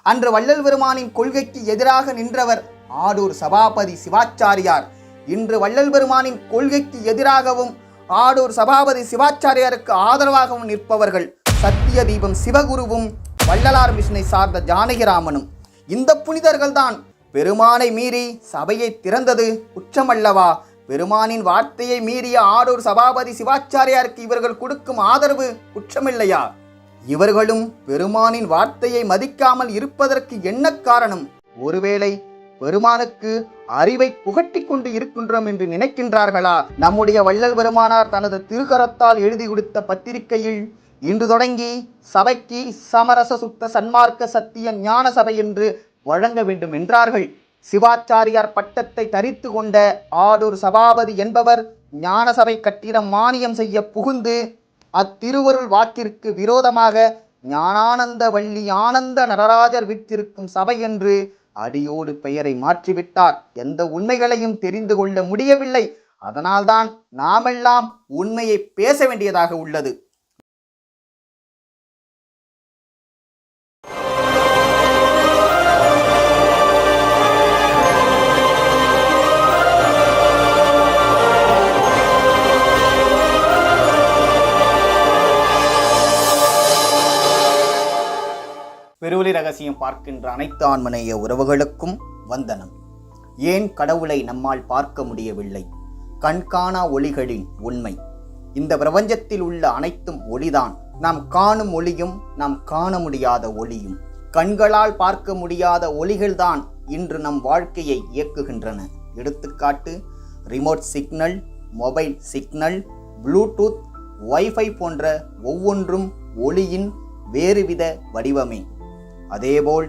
அன்று வள்ளல் பெருமானின் கொள்கைக்கு எதிராக நின்றவர் ஆடூர் சபாபதி சிவாச்சாரியார். இன்று வள்ளல் பெருமானின் கொள்கைக்கு எதிராகவும் ஆடூர் சபாபதி சிவாச்சாரியாருக்கு ஆதரவாகவும் நிற்பவர்கள் சத்திய தீபம் சிவகுருவும் வள்ளலார் மிஷனை சார்ந்த ஜானகிராமனும். இந்த புனிதர்கள்தான் பெருமானை மீறி சபையை திறந்தது குற்றமல்லவா? பெருமானின் வார்த்தையை மீறிய ஆடூர் சபாபதி சிவாச்சாரியாருக்கு இவர்கள் கொடுக்கும் ஆதரவு குற்றமில்லையா? இவர்களும் பெருமானின் வார்த்தையை மதிக்காமல் இருப்பதற்கு என்ன காரணம்? ஒருவேளை பெருமானுக்கு அறிவை புகட்டி கொண்டு இருக்கின்றோம் என்று நினைக்கின்றார்களா? நம்முடைய வள்ளல் பெருமானார் தனது திருக்கரத்தால் எழுதி கொடுத்த பத்திரிகையில் இன்று தொடங்கி சபைக்கு சமரச சுத்த சன்மார்க்க சத்திய ஞான சபை என்று வழங்க வேண்டும் என்றார்கள். சிவாச்சாரியார் பட்டத்தை தரித்து கொண்ட ஆடூர் சபாபதி என்பவர் ஞான சபை கட்டிடம் மானியம் செய்ய புகுந்து அத்திருவருள் வாக்கிற்கு விரோதமாக ஞானானந்த வள்ளி ஆனந்த நடராஜர் விற்றிருக்கும் சபை என்று அடியோடு பெயரை மாற்றிவிட்டார். எந்த உண்மைகளையும் தெரிந்து கொள்ள முடியவில்லை. அதனால்தான் நாமெல்லாம் உண்மையை பேச வேண்டியதாக உள்ளது. பெருவழி ரகசியம் பார்க்கின்ற அனைத்து ஆன்மநேய உறவுகளுக்கும் வந்தனம். ஏன் கடவுளை நம்மால் பார்க்க முடியவில்லை? கண்காணா ஒளிகளின் உண்மை. இந்த பிரபஞ்சத்தில் உள்ள அனைத்தும் ஒளிதான். நாம் காணும் ஒளியும் நாம் காண முடியாத ஒளியும். கண்களால் பார்க்க முடியாத ஒளிகள்தான் இன்று நம் வாழ்க்கையை இயக்குகின்றன. எடுத்துக்காட்டு, remote signal, mobile signal, Bluetooth, wifi போன்ற ஒவ்வொன்றும் ஒளியின் வேறுவித வடிவமே. அதேபோல்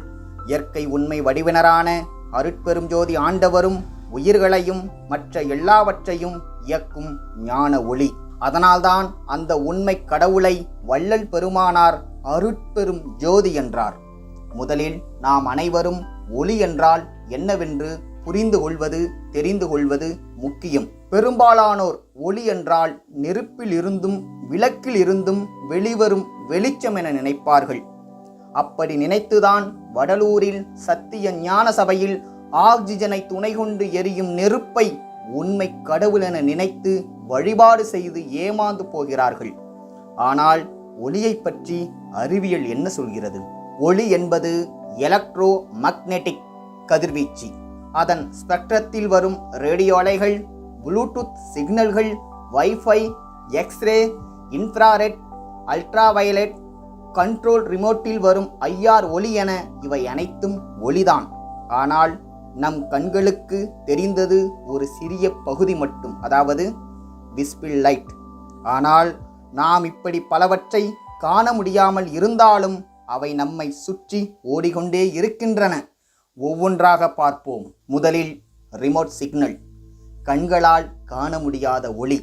இயற்கை உண்மை வடிவினரான அருட்பெரும் ஜோதி ஆண்டவரும் உயிர்களையும் மற்ற எல்லாவற்றையும் இயக்கும் ஞான ஒளி. அதனால்தான் அந்த உண்மை கடவுளை வள்ளல் பெருமானார் அருட்பெரும் ஜோதி என்றார். முதலில் நாம் அனைவரும் ஒளி என்றால் என்னவென்று புரிந்து கொள்வது, தெரிந்து கொள்வது முக்கியம். பெரும்பாலானோர் ஒளி என்றால் நெருப்பில் இருந்தும் விளக்கில் இருந்தும் வெளிவரும் வெளிச்சம் என நினைப்பார்கள். அப்படி நினைத்துதான் வடலூரில் சத்திய ஞான சபையில் ஆக்சிஜனை துணை கொண்டு எரியும் நெருப்பை உண்மை கடவுள் என நினைத்து வழிபாடு செய்து ஏமாந்து போகிறார்கள். ஆனால் ஒளியை பற்றி அறிவியல் என்ன சொல்கிறது? ஒளி என்பது எலக்ட்ரோ மக்னெட்டிக் கதிர்வீச்சு. அதன் ஸ்பெக்ட்ரத்தில் வரும் ரேடியோ அலைகள், ப்ளூடூத் சிக்னல்கள், wifi, X-ray, infrared, ultraviolet, control ரிமோட்டில் வரும் IR ஒளி என இவை அனைத்தும் ஒளிதான். ஆனால் நம் கண்களுக்கு தெரிந்தது ஒரு சிறிய பகுதி மட்டும், அதாவது விசிபிள் லைட். ஆனால் நாம் இப்படி பலவற்றை காண முடியாமல் இருந்தாலும் அவை நம்மை சுற்றி ஓடிக்கொண்டே இருக்கின்றன. ஒவ்வொன்றாக பார்ப்போம். முதலில் ரிமோட் சிக்னல். கண்களால் காண முடியாத ஒளி.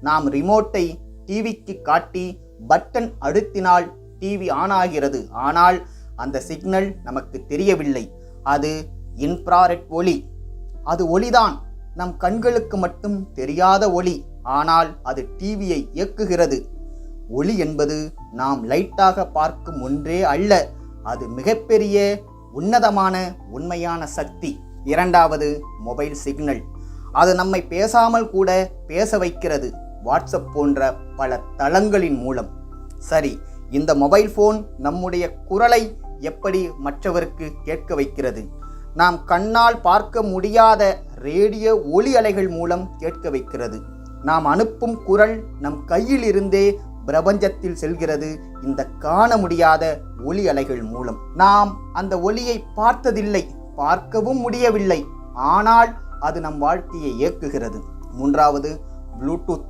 நாம் ரிமோட்டை டிவிக்கு காட்டி பட்டன் அழுத்தினால் டிவி ஆன் ஆகிறது. ஆனால் அந்த சிக்னல் நமக்கு தெரியவில்லை. அது இன்ஃப்ராரெட் ஒளி. அது ஒளிதான். நம் கண்களுக்கு மட்டும் தெரியாத ஒளி. ஆனால் அது டிவியை இயக்குகிறது. ஒளி என்பது நாம் லைட்டாக பார்க்கும் ஒன்றே அல்ல. அது மிகப்பெரிய உன்னதமான உண்மையான சக்தி. இரண்டாவது மொபைல் சிக்னல். அது நம்மை பேசாமல் கூட பேச வைக்கிறது. வாட்ஸ்அப் போன்ற பல தளங்களின் மூலம். சரி, இந்த மொபைல் ஃபோன் நம்முடைய குரலை எப்படி மற்றவருக்கு கேட்க வைக்கிறது? நாம் கண்ணால் பார்க்க முடியாத ரேடியோ ஒளி அலைகள் மூலம் கேட்க வைக்கிறது. நாம் அனுப்பும் குரல் நம் கையில் இருந்தே பிரபஞ்சத்தில் செல்கிறது இந்த காண முடியாத ஒளி அலைகள் மூலம். நாம் அந்த ஒளியை பார்த்ததில்லை, பார்க்கவும் முடியவில்லை. ஆனால் அது நம் வாழ்க்கையை இயக்குகிறது. மூன்றாவது ப்ளூடூத்.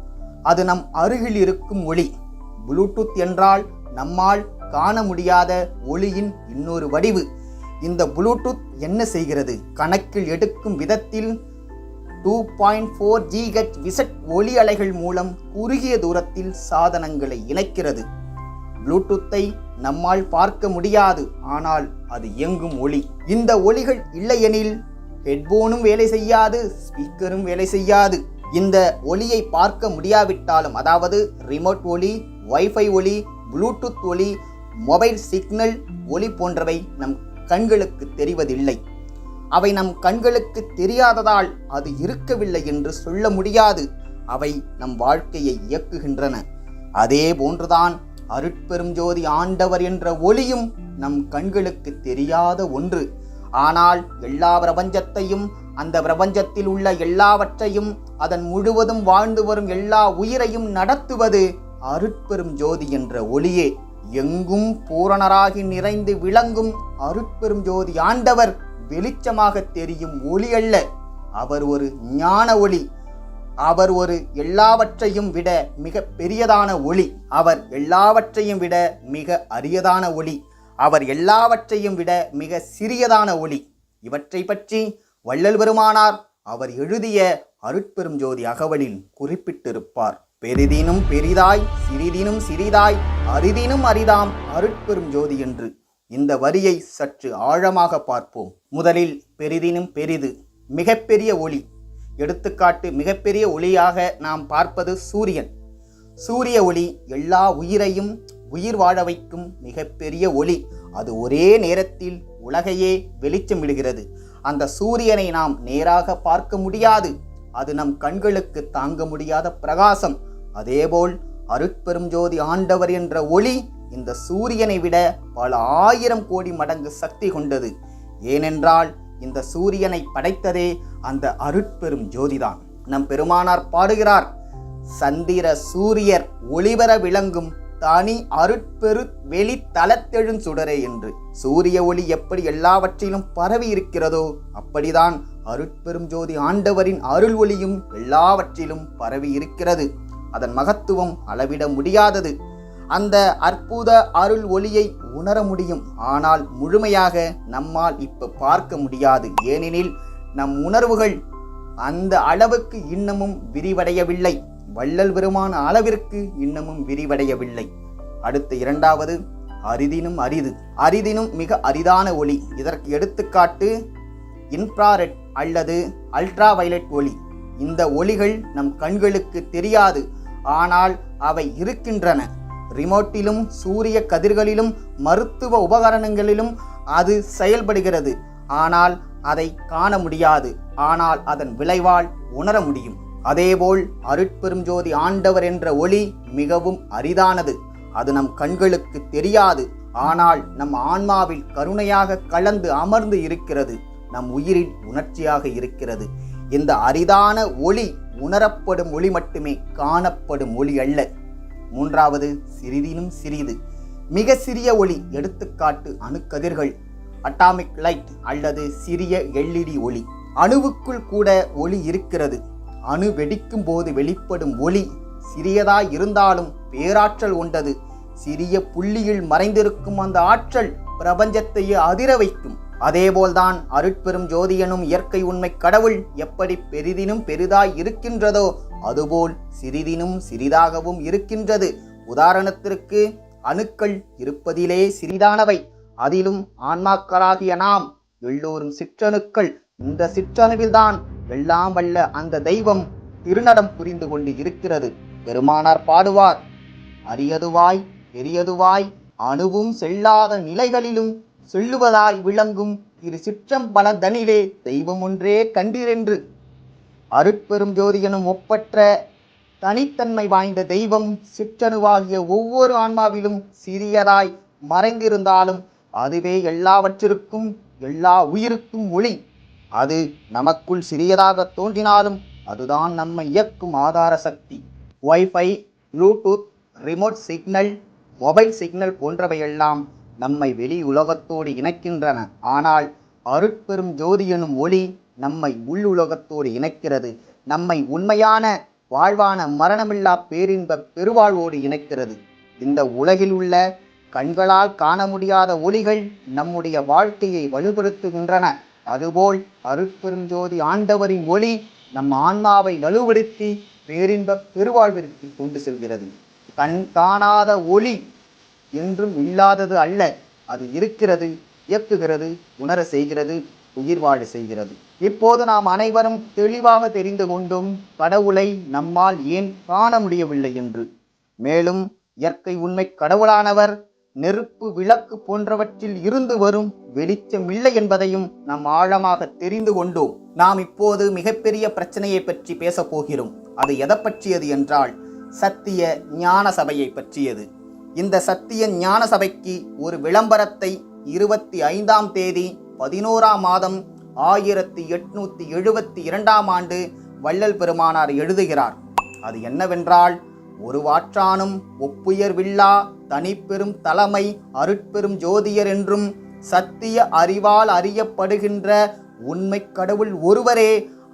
அது நம் அருகில் இருக்கும் ஒளி. ப்ளூடூத் என்றால் நம்மால் காண முடியாத ஒளியின் இன்னொரு வடிவு. இந்த ப்ளூடூத் என்ன செய்கிறது? கணக்கில் எடுக்கும் விதத்தில் 2.4 GHz விசட் ஒளி அலைகள் மூலம் குறுகிய தூரத்தில் சாதனங்களை இணைக்கிறது. ப்ளூடூத்தை நம்மால் பார்க்க முடியாது, ஆனால் அது இயங்கும் ஒளி. இந்த ஒளிகள் இல்லையெனில் ஹெட்போனும் வேலை செய்யாது, ஸ்பீக்கரும் வேலை செய்யாது. இந்த ஒளியை பார்க்க முடியாவிட்டாலும், அதாவது ரிமோட் ஒளி, வைஃபை ஒளி, ப்ளூடூத் ஒளி, மொபைல் சிக்னல் ஒளி போன்றவை நம் கண்களுக்கு தெரிவதில்லை. அவை நம் கண்களுக்கு தெரியாததால் அது இருக்கவில்லை என்று சொல்ல முடியாது. அவை நம் வாழ்க்கையை இயக்குகின்றன. அதே போன்றுதான் அருட்பெரும் ஜோதி ஆண்டவர் என்ற ஒளியும் நம் கண்களுக்கு தெரியாத ஒன்று. ஆனால் எல்லா பிரபஞ்சத்தையும், அந்த பிரபஞ்சத்தில் உள்ள எல்லாவற்றையும், அதன் முழுவதும் வாழ்ந்து வரும் எல்லா உயிரையும் நடத்துவது அருட்பெரும் ஜோதி என்ற ஒளியே. எங்கும் பூரணராகி நிறைந்து விளங்கும் அருட்பெரும் ஜோதி ஆண்டவர் வெளிச்சமாக தெரியும் ஒளி அல்ல. அவர் ஒரு ஞான ஒளி. அவர் ஒரு எல்லாவற்றையும் விட மிக பெரியதான ஒளி. அவர் எல்லாவற்றையும் விட மிக அரியதான ஒளி. அவர் எல்லாவற்றையும் விட மிக சிறியதான ஒளி. இவற்றை பற்றி வள்ளல் பெருமானார் அவர் எழுதிய அருட்பெரும் ஜோதி அகவலில் குறிப்பிட்டிருப்பார். பெரிதினும் பெரிதாய், சிறிதினும் சிறிதாய், அரிதினும் அரிதாம் அருட்பெரும் ஜோதி என்று. இந்த வரியை சற்று ஆழமாக பார்ப்போம். முதலில் பெரிதினும் பெரிது, மிகப்பெரிய ஒளி. எடுத்துக்காட்டு, மிகப்பெரிய ஒளியாக நாம் பார்ப்பது சூரியன். சூரிய ஒளி எல்லா உயிரையும் உயிர் வாழ வைக்கும் மிகப்பெரிய ஒளி. அது ஒரே நேரத்தில் உலகையே வெளிச்சமிடுகிறது. அந்த சூரியனை நாம் நேராக பார்க்க முடியாது. அது நம் கண்களுக்கு தாங்க முடியாத பிரகாசம். அதேபோல் அருட்பெரும் ஜோதி ஆண்டவர் என்ற ஒளி இந்த சூரியனை விட பல 1000 கோடி மடங்கு சக்தி கொண்டது. ஏனென்றால் இந்த சூரியனை படைத்ததே அந்த அருட்பெரும் ஜோதிதான். நம் பெருமானார் பாடுகிறார், சந்திர சூரியர் ஒளிவர விளங்கும் தனி அருட்பெரு வெளி தலத்தெழும் சுடரே என்று. சூரிய ஒளி எப்படி எல்லாவற்றிலும் பரவி இருக்கிறதோ அப்படிதான் அருட்பெரும் ஜோதி ஆண்டவரின் அருள் ஒளியும் எல்லாவற்றிலும் பரவி இருக்கிறது. அதன் மகத்துவம் அளவிட முடியாதது. அந்த அற்புத அருள் ஒளியை உணர முடியும். ஆனால் முழுமையாக நம்மால் இப்ப பார்க்க முடியாது. ஏனெனில் நம் உணர்வுகள் அந்த அளவுக்கு இன்னமும் விரிவடையவில்லை. வள்ளல் பெருமான அளவிற்கு இன்னமும் விரிவடையவில்லை. அடுத்த இரண்டாவது அரிதினும் அரிது. அரிதினும் மிக அரிதான ஒளி. இதற்கு எடுத்துக்காட்டு இன்ஃப்ராரெட் அல்லது அல்ட்ரா வயலட் ஒளி. இந்த ஒளிகள் நம் கண்களுக்கு தெரியாது. ஆனால் அவை இருக்கின்றன. ரிமோட்டிலும் சூரிய கதிர்களிலும் மருத்துவ உபகரணங்களிலும் அது செயல்படுகிறது. ஆனால் அதை காண முடியாது. ஆனால் அதன் விளைவால் உணர முடியும். அதேபோல் அருட்பெரும் ஜோதி ஆண்டவர் என்ற ஒளி மிகவும் அரிதானது. அது நம் கண்களுக்கு தெரியாது. ஆனால் நம் ஆன்மாவில் கருணையாக கலந்து அமர்ந்து இருக்கிறது. நம் உயிரின் உணர்ச்சியாக இருக்கிறது. இந்த அரிதான ஒளி உணரப்படும் ஒளி மட்டுமே, காணப்படும் ஒளி அல்ல. மூன்றாவது சிறிதினும் சிறிது, மிக சிறிய ஒளி. எடுத்துக்காட்டு அணுக்கதிர்கள், அட்டாமிக் லைட் அல்லது சிறிய LED ஒளி. அணுவுக்குள் கூட ஒளி இருக்கிறது. அணு வெடிக்கும் போது வெளிப்படும் ஒளி சிறியதாய் இருந்தாலும் பேராற்றல் கொண்டது. சிறிய புள்ளியில் மறைந்திருக்கும் அந்த ஆற்றல் பிரபஞ்சத்தையே அதிர வைக்கும். அதேபோல்தான் அருட்பெரும் ஜோதி எனும் இயற்கை உண்மை கடவுள் எப்படி பெரிதினும் பெரிதாய் இருக்கின்றதோ அதுபோல் சிறிதினும் சிறிதாகவும் இருக்கின்றது. உதாரணத்திற்கு அணுக்கள் இருப்பதிலே சிறிதானவை. அதிலும் ஆன்மாக்களாகிய நாம் எல்லோரும் சிற்றணுக்கள். இந்த சிற்றணுவில்தான் எல்லாம் வல்ல அந்த தெய்வம் திருநடம் புரிந்து கொண்டு இருக்கிறது. பெருமானார் பாடுவார், அரியதுவாய் பெரியதுவாய் அணுவும் செல்லாத நிலைகளிலும் சொல்லுவதாய் விளங்கும் இரு சிற்றம்பலதனிலே தெய்வம் ஒன்றே கண்டீரென்று. அருட்பெரும் ஜோதி எனும் ஒப்பற்ற தனித்தன்மை வாய்ந்த தெய்வம் சிற்றணுவாகிய ஒவ்வொரு ஆன்மாவிலும் சிறியதாய் மறைந்திருந்தாலும் அதுவே எல்லாவற்றிற்கும் எல்லா உயிருக்கும் ஒளி. அது நமக்குள் சிறியதாக தோன்றினாலும் அதுதான் நம்மை இயக்கும் ஆதார சக்தி. Wifi, Bluetooth, remote signal, mobile signal போன்றவையெல்லாம் நம்மை வெளி உலகத்தோடு இணைக்கின்றன. ஆனால் அருட்பெரும் ஜோதி எனும் ஒளி நம்மை உள் உலகத்தோடு இணைக்கிறது. நம்மை உண்மையான வாழ்வான மரணமில்லா பேரின்ப பெருவாழ்வோடு இணைக்கிறது. இந்த உலகில் உள்ள கண்களால் காண முடியாத ஒளிகள் நம்முடைய வாழ்க்கையை வலுப்படுத்துகின்றன. அதுபோல் அருட்பெரும் ஜோதி ஆண்டவரின் ஒளி நம் ஆன்மாவை வலுப்படுத்தி பேரின்ப பெருவாழ்விற்கு கொண்டு செல்கிறது. கண் காணாத ஒளி என்றும் இல்லாதது அல்ல. அது இருக்கிறது, இயக்குகிறது, உணர செய்கிறது, உயிர் வாழ செய்கிறது. இப்போது நாம் அனைவரும் தெளிவாக தெரிந்து கொண்டும் கடவுளை நம்மால் ஏன் காண முடியவில்லை என்று. மேலும் இயற்கை உண்மை கடவுளானவர் நெருப்பு, விளக்கு போன்றவற்றில் இருந்து வரும் வெளிச்சம் இல்லை என்பதையும் நாம் ஆழமாக தெரிந்து கொண்டோம். நாம் இப்போது மிகப்பெரிய பிரச்சனையை பற்றி பேசப் போகிறோம். அது எதை பற்றியது என்றால் சத்திய ஞான சபையை பற்றியது. இந்த சத்திய ஞான சபைக்கு ஒரு விளம்பரத்தை 25ஆம் தேதி 11ஆம் மாதம் 1872ஆம் ஆண்டு வள்ளல் பெருமானார் எழுதுகிறார். அது என்னவென்றால், ஒரு வாற்றானும் ஒப்புயர்வில்லா தனிப்பெரும் தலைமை அருட்பெரும் ஜோதியர் என்றும் சத்திய அறிவால் அறியப்படுகின்ற உண்மை கடவுள் ஒருவரே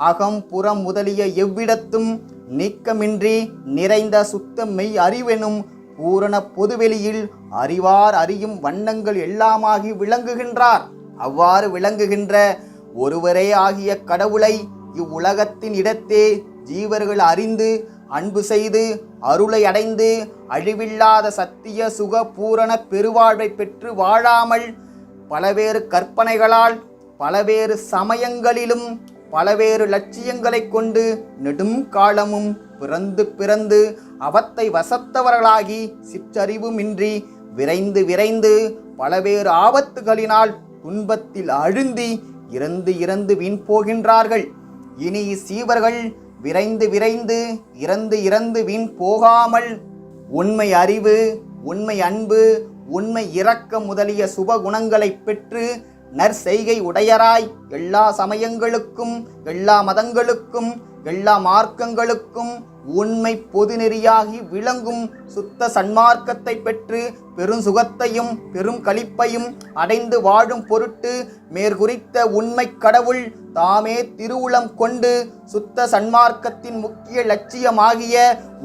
அகம் புறம் முதலிய எவ்விடத்தும் நீக்கமின்றி நிறைந்த சுத்த மெய் அறிவெனும் பூரண பொதுவெளியில் அறிவார் அறியும் வண்ணங்கள் எல்லாமாகி விளங்குகின்றார். அவ்வாறு விளங்குகின்ற ஒருவரே ஆகிய கடவுளை இவ்வுலகத்தின் இடத்தே ஜீவர்கள் அறிந்து அன்பு செய்து அருளை அடைந்து அழிவில்லாத சத்திய சுக பூரண பெருவாழ்வை பெற்று வாழாமல் பலவேறு கற்பனைகளால் பலவேறு சமயங்களிலும் பலவேறு லட்சியங்களை கொண்டு நெடும் காலமும் பிறந்து பிறந்து அவத்தை வசத்தவர்களாகி சிற்றறிவுமின்றி விரைந்து விரைந்து பலவேறு ஆபத்துகளினால் துன்பத்தில் அழுந்தி இறந்து இறந்து வீண் போகின்றார்கள். இனி சீவர்கள் விரைந்து விரைந்து இறந்து இறந்து வீண் போகாமல் உண்மை அறிவு, உண்மை அன்பு, உண்மை இரக்கம் முதலிய சுபகுணங்களை பெற்று நற்செய்கை உடையராய் எல்லா சமயங்களுக்கும் எல்லா மதங்களுக்கும் எல்லா மார்க்கங்களுக்கும் உண்மை பொது நெறியாகி விளங்கும் சுத்த சன்மார்க்கத்தை பெற்று பெரும் சுகத்தையும் பெரும் களிப்பையும் அடைந்து வாழும் பொருட்டு மேற்குறித்த உண்மை கடவுள் தாமே திருவுளம் கொண்டு சுத்த சன்மார்க்கத்தின் முக்கிய லட்சியமாகிய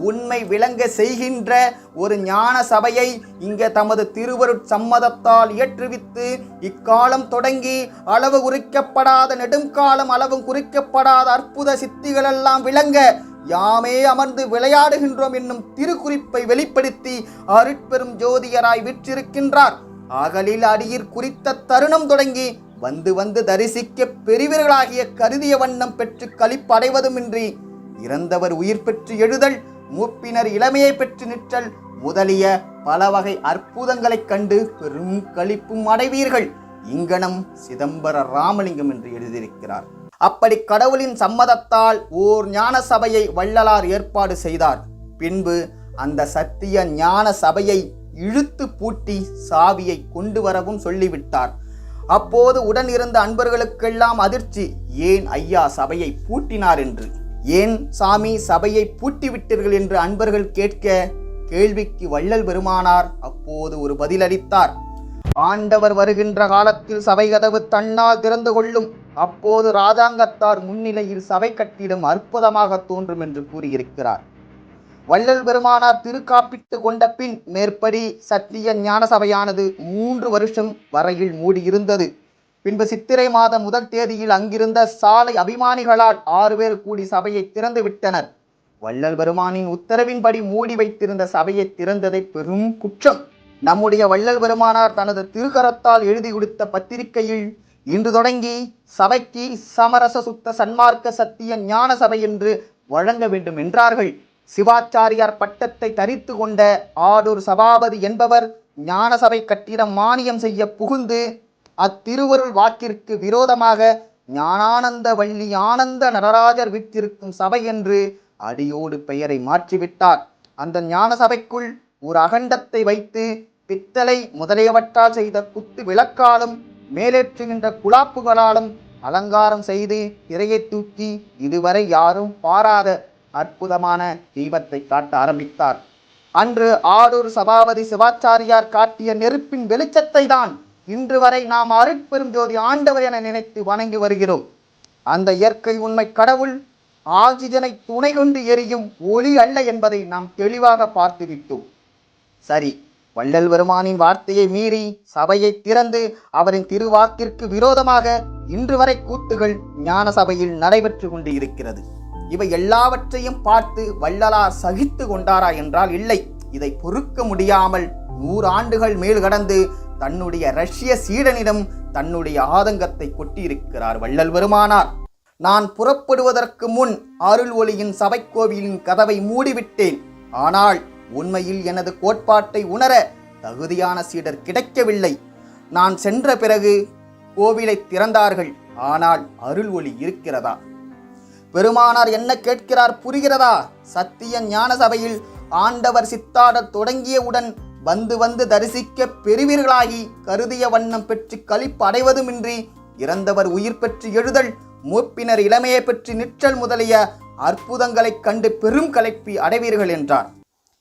உண்மை விளங்க செய்கின்ற ஒரு ஞான சபையை இங்கே தமது திருவருட் சம்மதத்தால் இயற்றுவித்து இக்காலம் தொடங்கி அளவு குறிக்கப்படாத நெடுங்காலம் அளவும் குறிக்கப்படாத அற்புத சித்திகளெல்லாம் விளங்க யாமே அமர்ந்து விளையாடுகின்றோம் என்னும் திருக்குறிப்பை வெளிப்படுத்தி அருட்பெரும் ஜோதியராய் விற்றிருக்கின்றார். அகலில் அடியிற் குறித்த தருணம் தொடங்கி வந்து வந்து தரிசிக்க பெரியவர்களாகிய கருதிய வண்ணம் பெற்று களிப்படைவதுமின்றி இறந்தவர் உயிர் பெற்று எழுதல், மூப்பினர் இளமையை பெற்று நிற்றல் முதலிய பல வகை அற்புதங்களைக் கண்டு பெரும் களிப்பும் அடைவீர்கள். இங்கனம் சிதம்பர ராமலிங்கம் என்று எழுதியிருக்கிறார். அப்படி கடவுளின் சம்மதத்தால் ஓர் ஞான சபையை வள்ளலார் ஏற்பாடு செய்தார். பின்பு அந்த சத்திய ஞான சபையை இழுத்து பூட்டி சாவியை கொண்டு வரவும் சொல்லிவிட்டார். அப்போது உடன் இருந்த அன்பர்களுக்கெல்லாம் அதிர்ச்சி. ஏன் ஐயா சபையை பூட்டினார் என்று. ஏன் சாமி சபையை பூட்டிவிட்டீர்கள் என்று அன்பர்கள் கேட்க, கேள்விக்கு வள்ளல் பெருமானார் அப்போது ஒரு பதிலளித்தார். ஆண்டவர் வருகின்ற காலத்தில் சபை கதவு தன்னால் திறந்து கொள்ளும். அப்போது ராஜாங்கத்தார் முன்னிலையில் சபை கட்டிடம் அற்புதமாக தோன்றும் என்று கூறியிருக்கிறார். வள்ளல் பெருமானார் திருக்காப்பிட்டு கொண்ட பின் மேற்படி சத்திய ஞான சபையானது 3 வருஷம் வரையில் மூடியிருந்தது. பின்பு சித்திரை மாதம் 1 தேதியில் அங்கிருந்த சாலை அபிமானிகளால் 6 பேர் கூடி சபையை திறந்து விட்டனர். வள்ளல் பெருமானின் உத்தரவின்படி மூடி வைத்திருந்த சபையை திறந்ததை பெரும் குற்றம். நம்முடைய வள்ளல் பெருமானார் தனது திருக்கரத்தால் எழுதி கொடுத்த பத்திரிகையில் இன்று தொடங்கி சபைக்கு சமரச சுத்த சன்மார்க்க சத்திய ஞான சபை என்று வழங்க வேண்டும் என்றார்கள். சிவாச்சாரியார் பட்டத்தை தரித்து கொண்ட ஆடூர் சபாபதி என்பவர் ஞான சபை கட்டிடம் மானியம் செய்ய புகுந்து அத்திருவருள் வாக்கிற்கு விரோதமாக ஞானானந்த வள்ளி ஆனந்த நடராஜர் விற்றிருக்கும் சபை என்று அடியோடு பெயரை மாற்றிவிட்டார். அந்த ஞான சபைக்குள் ஒரு அகண்டத்தை வைத்து பித்தளை முதலியவற்றால் செய்த குத்து விளக்காலும் மேலேற்றுகின்ற குழாப்புகளாலும் அலங்காரம் செய்து திரையை தூக்கி இதுவரை யாரும் பாராத அற்புதமான தீபத்தை காட்ட ஆரம்பித்தார். அன்று ஆடூர் சபாபதி சிவாச்சாரியார் காட்டிய நெருப்பின் வெளிச்சத்தை தான் இன்று வரை நாம் அருட்பெரும் ஜோதி ஆண்டவர் என நினைத்து வணங்கி வருகிறோம். அந்த இயற்கை உண்மை கடவுள் ஆக்சிஜனை துணை கொண்டு எரியும் ஒளி அல்ல என்பதை நாம் தெளிவாக பார்த்துவிட்டோம். சரி, வள்ளல் பெருமானின் வார்த்தையை மீறி சபையை திறந்து அவரின் திருவாக்கிற்கு விரோதமாக இன்று வரை கூத்துகள் ஞான சபையில் நடைபெற்று கொண்டு இருக்கிறது. இவை எல்லாவற்றையும் பார்த்து வள்ளலார் சகித்து கொண்டாரா என்றால் இல்லை. இதை பொறுக்க முடியாமல் 100 ஆண்டுகள் மேல் கடந்து தன்னுடைய ரஷ்ய சீடனிடம் தன்னுடைய ஆதங்கத்தை கொட்டியிருக்கிறார் வள்ளல் பெருமானார். நான் புறப்படுவதற்கு முன் அருள் ஒளியின் சபைக்கோவிலின் கதவை மூடிவிட்டேன். ஆனால் உண்மையில் எனது கோட்பாட்டை உணர தகுதியான சீடர் கிடைக்கவில்லை. நான் சென்ற பிறகு கோவிலை திறந்தார்கள், ஆனால் அருள் ஒளி இருக்கிறதா? பெருமானார் என்ன கேட்கிறார் புரிகிறதா? சத்திய ஞான சபையில் ஆண்டவர் சித்தாடத் தொடங்கியவுடன் வந்து வந்து தரிசிக்க பெறுவீர்களாகி கருதிய வண்ணம் பெற்று களிப்பு அடைவதுமின்றி இறந்தவர் உயிர் பெற்று எழுதல், மூப்பினர் இளமையை பெற்று நிற்றல் முதலிய அற்புதங்களைக் கண்டு பெரும் களைப்பி அடைவீர்கள் என்றார்.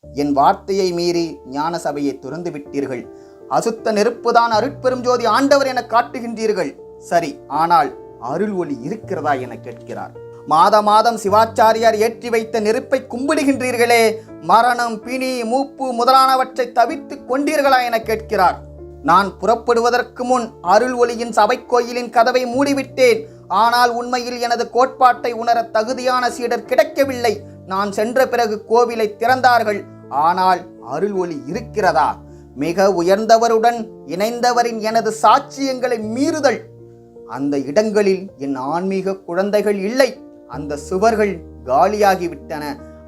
என் வார்த்தையை மீறி ஞான சபையை துறந்து விட்டீர்கள். அசுத்த நெருப்புதான் அருட்பெரும் ஜோதி ஆண்டவர் என காட்டுகின்றீர்கள். சரி, ஆனால் அருள் ஒளி இருக்கிறதா என கேட்கிறார். மாதம் சிவாச்சாரியார் ஏற்றி வைத்த நெருப்பை கும்பிடுகின்றீர்களே, மரணம், பிணி, மூப்பு முதலானவற்றை தவிர்த்து கொண்டீர்களா என கேட்கிறார். நான் புறப்படுவதற்கு முன் அருள் ஒளியின் சபை கோயிலின் கதவை மூடிவிட்டேன். ஆனால் உண்மையில் எனது கோட்பாட்டை உணர தகுதியான சீடர் கிடைக்கவில்லை. நான் சென்ற பிறகு கோவிலை திறந்தார்கள், ஆனால் அருள் ஒளி இருக்கிறதா? மிக உயர்ந்தவருடன் இணைந்தவரின் எனது சாட்சியங்களை மீறுதல். அந்த இடங்களில் என் ஆன்மீக குழந்தைகள் இல்லை. அந்த சுவர்கள் காலியாகிவிட்டன.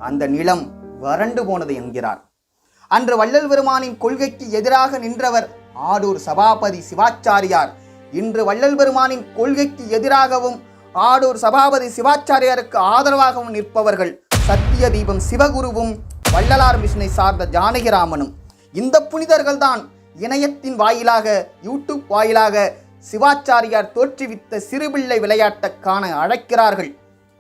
அந்த நிலம் வறண்டு போனது என்கிறார். அன்று வள்ளல் பெருமானின் கொள்கைக்கு எதிராக நின்றவர் ஆடூர் சபாபதி சிவாச்சாரியார். இன்று வள்ளல் பெருமானின் கொள்கைக்கு எதிராகவும் ஆடூர் சபாபதி சிவாச்சாரியாருக்கு ஆதரவாகவும் நிற்பவர்கள் சத்திய தீபம் சிவகுருவும் வள்ளலார் மிஷனை சார்ந்த ஜானகிராமனும். இந்த புனிதர்கள் தான் இணையத்தின் வாயிலாக, யூடியூப் வாயிலாக சிவாச்சாரியார் தோற்றுவித்த சிறுபிள்ளை விளையாட்டை காண அழைக்கிறார்கள்.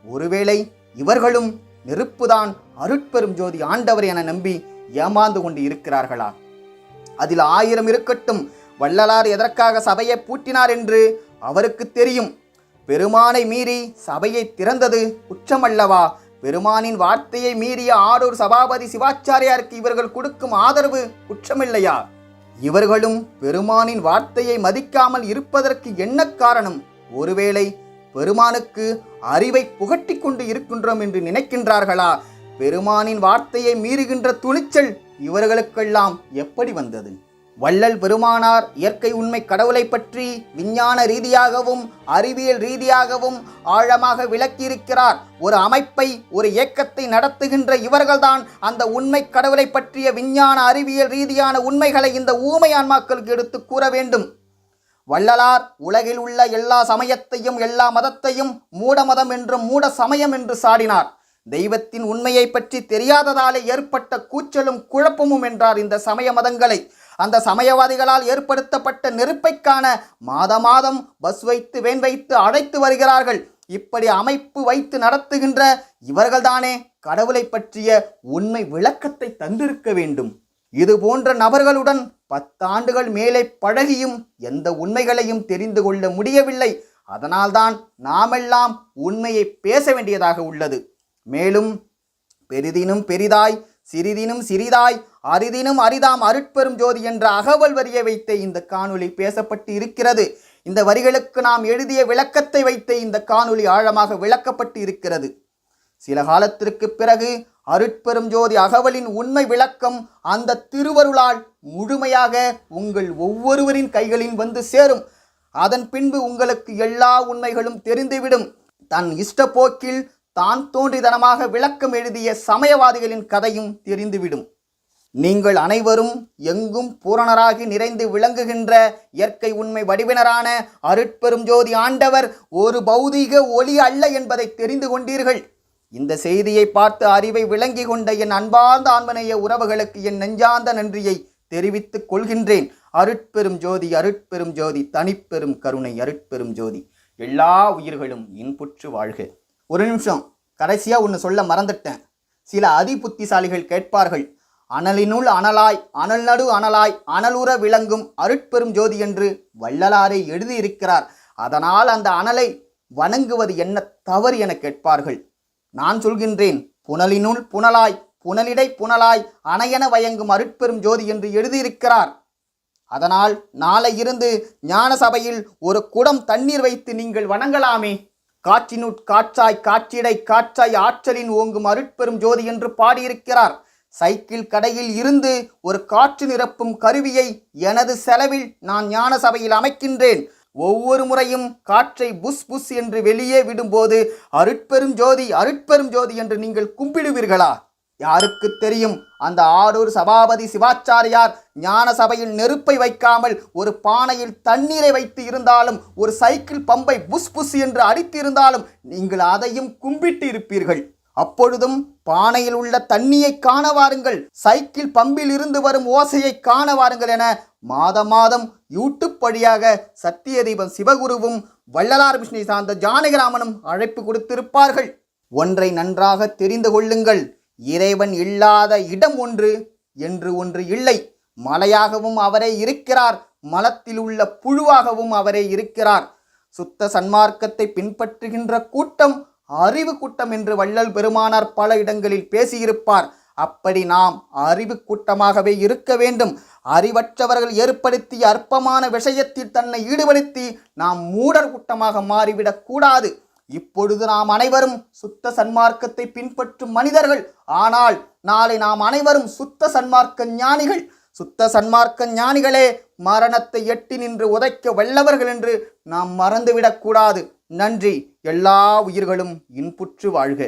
ஒருவேளை இவர்களும் நெருப்புதான் அருட்பெரும் ஜோதி ஆண்டவர் என நம்பி ஏமாந்து கொண்டு இருக்கிறார்களா? அதில் 1000 இருக்கட்டும். வள்ளலார் எதற்காக சபையை பூட்டினார் என்று அவருக்கு தெரியும். பெருமானை மீறி சபையை திறந்தது குற்றமல்லவா? பெருமானின் வார்த்தையை மீறிய ஆடூர் சபாபதி சிவாச்சாரியாருக்கு இவர்கள் கொடுக்கும் ஆதரவு குற்றமில்லையா? இவர்களும் பெருமானின் வார்த்தையை மதிக்காமல் இருப்பதற்கு என்ன காரணம்? ஒருவேளை பெருமானுக்கு அறிவை புகட்டி கொண்டு இருக்கின்றோம் என்று நினைக்கின்றார்களா? பெருமானின் வார்த்தையை மீறுகின்ற துணிச்சல் இவர்களுக்கெல்லாம் எப்படி வந்தது? வள்ளல் பெருமானார் இயற்கை உண்மை கடவுளை பற்றி விஞ்ஞான ரீதியாகவும் அறிவியல் ரீதியாகவும் ஆழமாக விளக்கியிருக்கிறார். ஒரு அமைப்பை, ஒரு இயக்கத்தை நடத்துகின்ற இவர்கள்தான் அந்த உண்மை கடவுளை பற்றிய விஞ்ஞான அறிவியல் ரீதியான உண்மைகளை இந்த ஊமை ஆன்மாக்களுக்கு எடுத்து கூற வேண்டும். வள்ளலார் உலகில் உள்ள எல்லா சமயத்தையும் எல்லா மதத்தையும் மூட மதம் என்றும் மூட சமயம் என்று சாடினார். தெய்வத்தின் உண்மையை பற்றி தெரியாததாலே ஏற்பட்ட கூச்சலும் குழப்பமும் என்றார் இந்த சமய மதங்களை. அந்த சமயவாதிகளால் ஏற்படுத்தப்பட்ட நெருப்பை காண மாதம் பஸ் வைத்து வேன் வைத்து அழைத்து வருகிறார்கள். இப்படி அமைப்பு வைத்து நடத்துகின்ற இவர்கள்தானே கடவுளை பற்றிய உண்மை விளக்கத்தை தந்திருக்க வேண்டும். இது போன்ற நபர்களுடன் 10 ஆண்டுகள் மேலே பழகியும் எந்த உண்மைகளையும் தெரிந்து கொள்ள முடியவில்லை. அதனால்தான் நாமெல்லாம் உண்மையை பேச வேண்டியதாக உள்ளது. மேலும் பெரிதினும் பெரிதாய், சிறிதினும் சிறிதாய், அரிதினும் அரிதாம் அருட்பெரும் ஜோதி என்ற அகவல் வரியை வைத்தே இந்த காணொளி பேசப்பட்டு இருக்கிறது. இந்த வரிகளுக்கு நாம் எழுதிய விளக்கத்தை வைத்தே இந்த காணொளி ஆழமாக விளக்கப்பட்டு இருக்கிறது. சில காலத்திற்கு பிறகு அருட்பெரும் ஜோதி அகவலின் உண்மை விளக்கம் அந்த திருவருளால் முழுமையாக உங்கள் ஒவ்வொருவரின் கைகளில் வந்து சேரும். அதன் பின்பு உங்களுக்கு எல்லா உண்மைகளும் தெரிந்துவிடும். தன் இஷ்டப்போக்கில் தான் தோன்றிதனமாக விளக்கம் எழுதிய சமயவாதிகளின் கதையும் தெரிந்துவிடும். நீங்கள் அனைவரும் எங்கும் பூரணராகி நிறைந்து விளங்குகின்ற இயற்கை உண்மை வடிவினரான அருட்பெரும் ஜோதி ஆண்டவர் ஒரு பௌதீக ஒளி அல்ல என்பதை தெரிந்து கொண்டீர்கள். இந்த செய்தியை பார்த்து அறிவை விளங்கி கொண்ட என் அன்பார்ந்த ஆன்மநேய உறவுகளுக்கு என் நெஞ்சார்ந்த நன்றியை தெரிவித்துக் கொள்கின்றேன். அருட்பெரும் ஜோதி, அருட்பெரும் ஜோதி, தனிப்பெரும் கருணை அருட்பெரும் ஜோதி. எல்லா உயிர்களும் இன்புற்று வாழ்க. ஒரு நிமிஷம், கடைசியாக ஒன்று சொல்ல மறந்துட்டேன். சில அதி புத்திசாலிகள் கேட்பார்கள், அனலினுள் அனலாய், அனல் நடு அனலாய், அனலுற விளங்கும் அருட்பெரும் ஜோதி என்று வள்ளலாரை எழுதியிருக்கிறார். அதனால் அந்த அனலை வணங்குவது என்ன தவறு என கேட்பார்கள். நான் சொல்கின்றேன், புனலினுள் புனலாய், புனலிடை புனலாய், அணையென வயங்கும் அருட்பெரும் ஜோதி என்று எழுதியிருக்கிறார். அதனால் நாளை இருந்து ஞான சபையில் ஒரு குடம் தண்ணீர் வைத்து நீங்கள் வணங்கலாமே. காற்றினுட் காற்றாய், காற்றிடை காற்றாய், ஆற்றலின் ஓங்கும் அருட்பெரும் ஜோதி என்று பாடியிருக்கிறார். சைக்கிள் கடையில் இருந்து ஒரு காற்று நிரப்பும் கருவியை எனது செலவில் நான் ஞான சபையில் அமைக்கின்றேன். ஒவ்வொரு முறையும் காற்றை புஸ் புஸ் என்று வெளியே விடும்போது அருட்பெரும் ஜோதி, அருட்பெரும் ஜோதி என்று நீங்கள் கும்பிடுவீர்களா? யாருக்கு தெரியும், அந்த ஆரூர் சபாபதி சிவாச்சாரியார் ஞான சபையில் நெருப்பை வைக்காமல் ஒரு பானையில் தண்ணீரை வைத்து இருந்தாலும், ஒரு சைக்கிள் பம்பை புஸ் புஸ் என்று அடித்து இருந்தாலும் நீங்கள் அதையும் கும்பிட்டு இருப்பீர்கள். அப்பொழுதும் பானையில் உள்ள தண்ணியை காண வாருங்கள், சைக்கிள் பம்பில் இருந்து வரும் ஓசையை காண வாருங்கள் என மாதம் யூடியூப் வழியாக சத்தியதீபம் சிவகுருவும் வள்ளலார் மிஷனை சார்ந்த ஜானகிராமனும் அழைப்பு கொடுத்திருப்பார்கள். ஒன்றை நன்றாக தெரிந்து கொள்ளுங்கள், இறைவன் இல்லாத இடம் ஒன்று என்று ஒன்று இல்லை. மலையாகவும் அவரே இருக்கிறார், மலத்தில் உள்ள புழுவாகவும் அவரே இருக்கிறார். சுத்த சன்மார்க்கத்தை பின்பற்றுகின்ற கூட்டம் அறிவு கூட்டம் என்று வள்ளல் பெருமானார் பல இடங்களில் பேசியிருப்பார். அப்படி நாம் அறிவு கூட்டமாகவே இருக்க வேண்டும். அறிவற்றவர்கள் ஏற்படுத்திய அற்பமான விஷயத்தில் தன்னை ஈடுபடுத்தி நாம் மூடர் கூட்டமாக மாறிவிடக் கூடாது. இப்பொழுது நாம் அனைவரும் சுத்த சன்மார்க்கத்தை பின்பற்றும் மனிதர்கள். ஆனால் நாளை நாம் அனைவரும் சுத்த சன்மார்க்க ஞானிகள். சுத்த சன்மார்க்க ஞானிகளே மரணத்தை எட்டி நின்று உதைக்க வல்லவர்கள் என்று நாம் மறந்துவிடக்கூடாது. நன்றி. எல்லா உயிர்களும் இன்புற்று வாழ்க.